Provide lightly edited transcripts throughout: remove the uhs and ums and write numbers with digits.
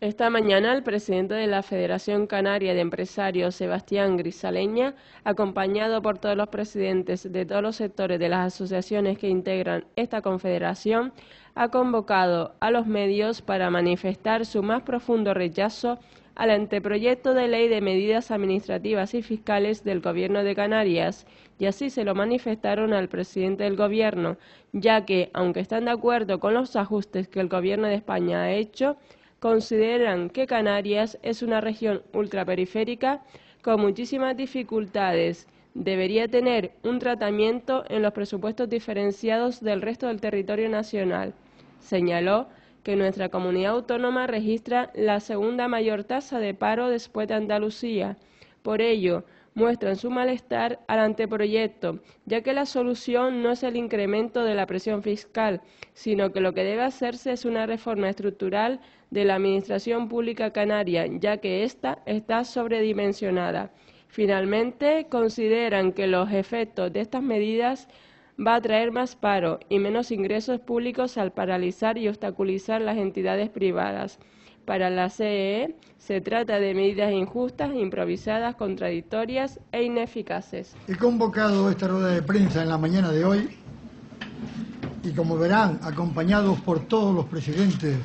Esta mañana, el presidente de la Federación Canaria de Empresarios, Sebastián Grisaleña, acompañado por todos los presidentes de todos los sectores de las asociaciones que integran esta confederación, ha convocado a los medios para manifestar su más profundo rechazo al anteproyecto de ley de medidas administrativas y fiscales del Gobierno de Canarias, y así se lo manifestaron al presidente del Gobierno, ya que, aunque están de acuerdo con los ajustes que el Gobierno de España ha hecho, consideran que Canarias es una región ultraperiférica con muchísimas dificultades. Debería tener un tratamiento en los presupuestos diferenciados del resto del territorio nacional. Señaló que nuestra comunidad autónoma registra la segunda mayor tasa de paro después de Andalucía. Por ello, muestran su malestar al anteproyecto, ya que la solución no es el incremento de la presión fiscal, sino que lo que debe hacerse es una reforma estructural de la Administración Pública Canaria, ya que ésta está sobredimensionada. Finalmente, consideran que los efectos de estas medidas va a traer más paro y menos ingresos públicos al paralizar y obstaculizar las entidades privadas. Para la CEE, se trata de medidas injustas, improvisadas, contradictorias e ineficaces. He convocado esta rueda de prensa en la mañana de hoy y, como verán, acompañados por todos los presidentes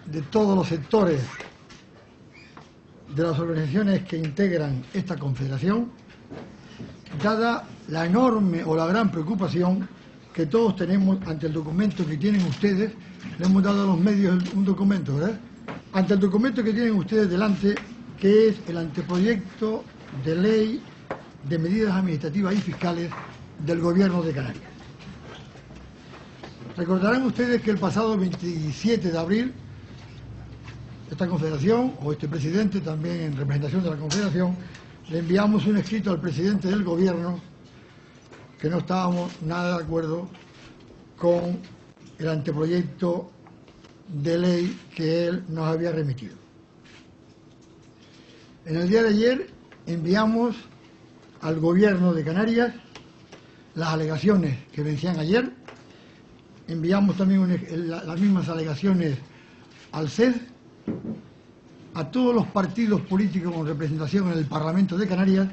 de todos los sectores de las organizaciones que integran esta confederación, dada la enorme o la gran preocupación que todos tenemos ante el documento que tienen ustedes. Le hemos dado a los medios un documento, ¿verdad? Ante el documento que tienen ustedes delante, que es el anteproyecto de ley de medidas administrativas y fiscales del Gobierno de Canarias. Recordarán ustedes que el pasado 27 de abril, esta confederación, o este presidente también en representación de la confederación, le enviamos un escrito al presidente del Gobierno que no estábamos nada de acuerdo con el anteproyecto de ley que él nos había remitido. En el día de ayer enviamos al Gobierno de Canarias las alegaciones que vencían ayer, enviamos también las mismas alegaciones al CED, a todos los partidos políticos con representación en el Parlamento de Canarias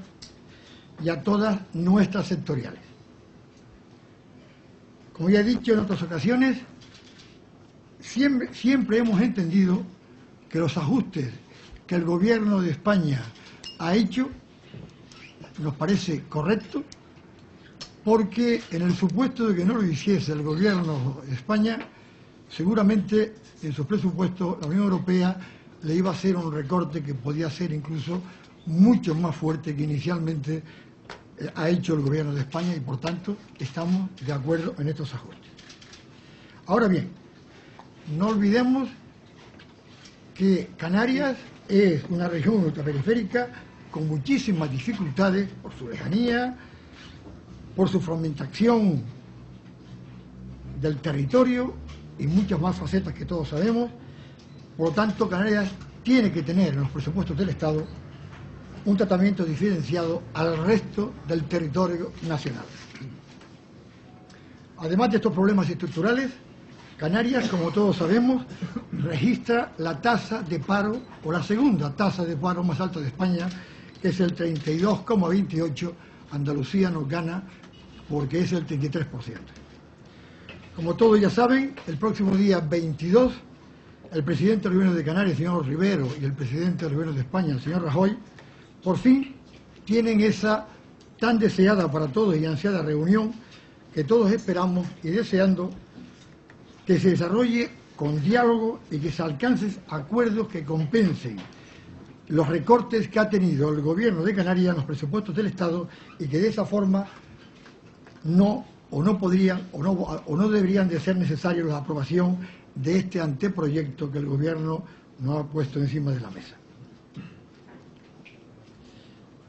y a todas nuestras sectoriales. Como ya he dicho en otras ocasiones, siempre hemos entendido que los ajustes que el Gobierno de España ha hecho nos parece correcto, porque en el supuesto de que no lo hiciese el Gobierno de España, seguramente en sus presupuestos la Unión Europea le iba a hacer un recorte que podía ser incluso mucho más fuerte que inicialmente ha hecho el Gobierno de España, y por tanto estamos de acuerdo en estos ajustes. Ahora bien, no olvidemos que Canarias es una región ultraperiférica con muchísimas dificultades por su lejanía, por su fragmentación del territorio y muchas más facetas que todos sabemos. Por lo tanto, Canarias tiene que tener en los presupuestos del Estado un tratamiento diferenciado al resto del territorio nacional. Además de estos problemas estructurales, Canarias, como todos sabemos, registra la tasa de paro, o la segunda tasa de paro más alta de España, que es el 32,28%. Andalucía nos gana porque es el 33%. Como todos ya saben, el próximo día 22, el presidente del Gobierno de Canarias, el señor Rivero, y el presidente del Gobierno de España, el señor Rajoy, por fin tienen esa tan deseada para todos y ansiada reunión que todos esperamos y deseando que se desarrolle con diálogo y que se alcancen acuerdos que compensen los recortes que ha tenido el Gobierno de Canarias en los presupuestos del Estado, y que de esa forma no deberían de ser necesarios la aprobación de este anteproyecto que el Gobierno nos ha puesto encima de la mesa.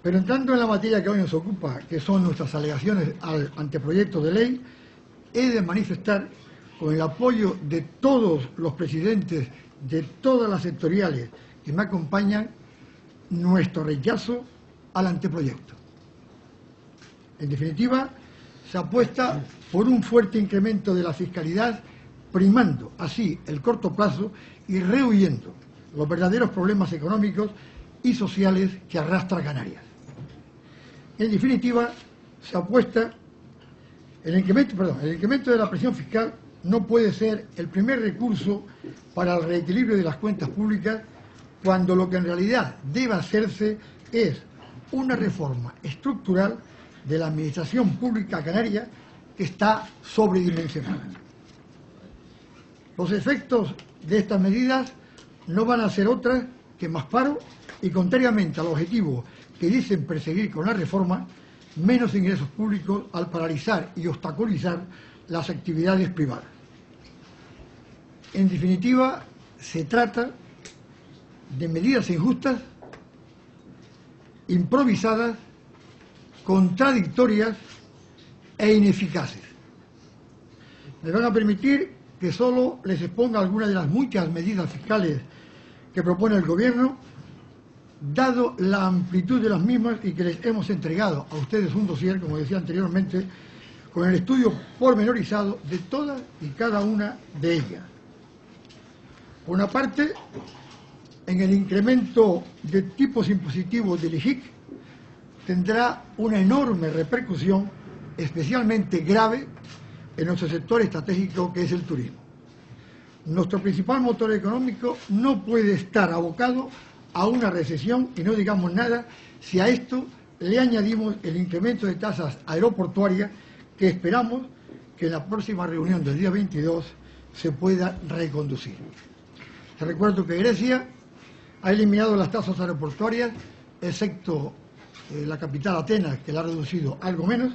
Pero entrando en la materia que hoy nos ocupa, que son nuestras alegaciones al anteproyecto de ley, he de manifestar, con el apoyo de todos los presidentes de todas las sectoriales que me acompañan, nuestro rechazo al anteproyecto. En definitiva, se apuesta por un fuerte incremento de la fiscalidad, primando así el corto plazo y rehuyendo los verdaderos problemas económicos y sociales que arrastra Canarias. En definitiva, se apuesta, el incremento de la presión fiscal no puede ser el primer recurso para el reequilibrio de las cuentas públicas, cuando lo que en realidad debe hacerse es una reforma estructural de la administración pública canaria que está sobredimensionada. Los efectos de estas medidas no van a ser otras que más paro y, contrariamente al objetivo que dicen perseguir con la reforma, menos ingresos públicos al paralizar y obstaculizar las actividades privadas. En definitiva, se trata de medidas injustas, improvisadas, contradictorias e ineficaces. Me van a permitir que solo les exponga algunas de las muchas medidas fiscales que propone el Gobierno, dado la amplitud de las mismas, y que les hemos entregado a ustedes un dossier, como decía anteriormente, con el estudio pormenorizado de todas y cada una de ellas. Por una parte, en el incremento de tipos impositivos del IGIC tendrá una enorme repercusión, especialmente grave, en nuestro sector estratégico, que es el turismo. Nuestro principal motor económico no puede estar abocado a una recesión, y no digamos nada si a esto le añadimos el incremento de tasas aeroportuarias que esperamos que en la próxima reunión del día 22 se pueda reconducir. Te recuerdo que Grecia ha eliminado las tasas aeroportuarias, excepto la capital Atenas, que la ha reducido algo menos,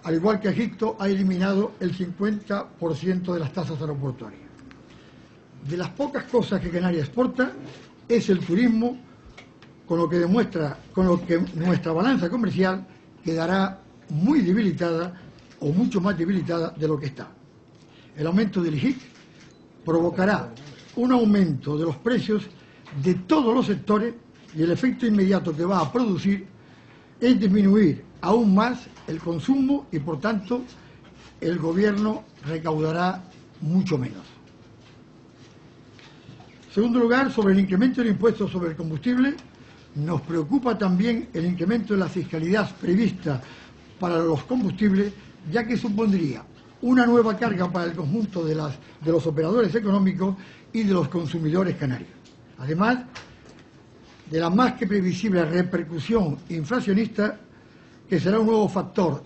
al igual que Egipto ha eliminado el 50% de las tasas aeroportuarias. De las pocas cosas que Canarias exporta es el turismo, con lo que nuestra balanza comercial quedará muy debilitada o mucho más debilitada de lo que está. El aumento del IGIC provocará un aumento de los precios de todos los sectores, y el efecto inmediato que va a producir es disminuir aún más el consumo y, por tanto, el Gobierno recaudará mucho menos. En segundo lugar, sobre el incremento del impuesto sobre el combustible, nos preocupa también el incremento de la fiscalidad prevista para los combustibles, ya que supondría una nueva carga para el conjunto de los operadores económicos y de los consumidores canarios. Además de la más que previsible repercusión inflacionista, que será un nuevo factor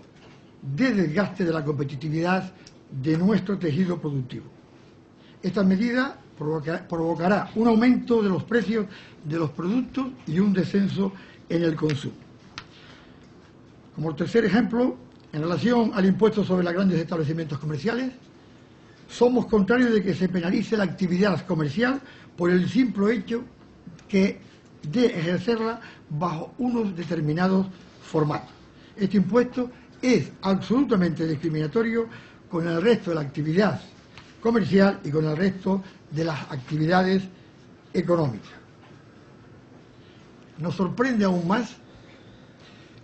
de desgaste de la competitividad de nuestro tejido productivo. Esta medida provocará un aumento de los precios de los productos y un descenso en el consumo. Como tercer ejemplo, en relación al impuesto sobre los grandes establecimientos comerciales, somos contrarios de que se penalice la actividad comercial por el simple hecho de ejercerla bajo unos determinados formatos. Este impuesto es absolutamente discriminatorio con el resto de la actividad comercial y con el resto de las actividades económicas. Nos sorprende aún más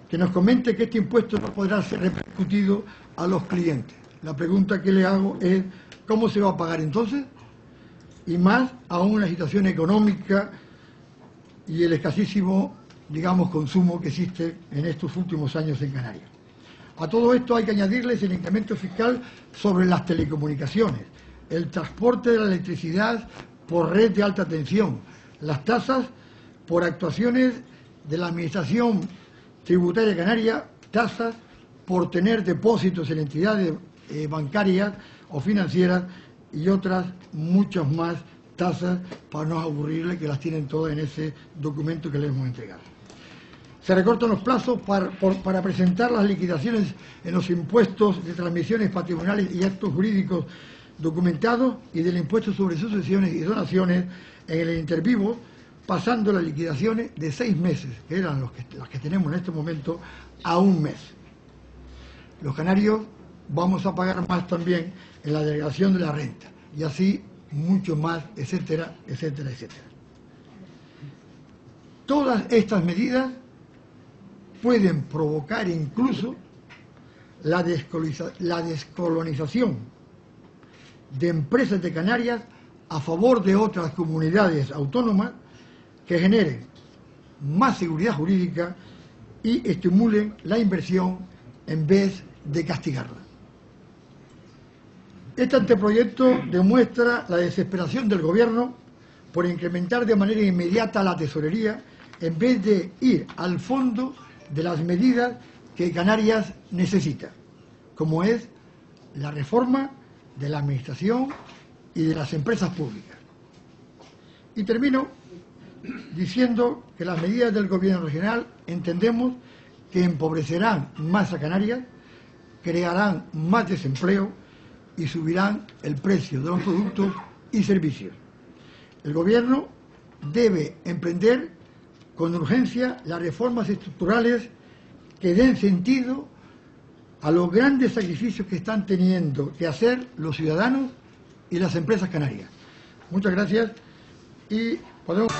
que nos comente que este impuesto no podrá ser repercutido a los clientes. La pregunta que le hago es, ¿cómo se va a pagar entonces? Y más aún la situación económica y el escasísimo, digamos, consumo que existe en estos últimos años en Canarias. A todo esto hay que añadirles el incremento fiscal sobre las telecomunicaciones, el transporte de la electricidad por red de alta tensión, las tasas por actuaciones de la Administración Tributaria Canaria, tasas por tener depósitos en entidades bancarias o financieras y otras muchas más tasas, para no aburrirle, que las tienen todas en ese documento que les hemos entregado. Se recortan los plazos para presentar las liquidaciones en los impuestos de transmisiones patrimoniales y actos jurídicos documentados y del impuesto sobre sucesiones y donaciones en el intervivo, pasando las liquidaciones de 6 meses, que eran las que tenemos en este momento, a 1 mes. Los canarios vamos a pagar más también en la denegación de la renta, y así mucho más, etcétera, etcétera, etcétera. Todas estas medidas pueden provocar incluso la descolonización de empresas de Canarias a favor de otras comunidades autónomas que generen más seguridad jurídica y estimulen la inversión en vez de castigarla. Este anteproyecto demuestra la desesperación del Gobierno por incrementar de manera inmediata la tesorería en vez de ir al fondo de las medidas que Canarias necesita, como es la reforma de la administración y de las empresas públicas. Y termino diciendo que las medidas del Gobierno regional entendemos que empobrecerán más a Canarias, crearán más desempleo y subirán el precio de los productos y servicios. El Gobierno debe emprender con urgencia las reformas estructurales que den sentido a los grandes sacrificios que están teniendo que hacer los ciudadanos y las empresas canarias. Muchas gracias y podemos...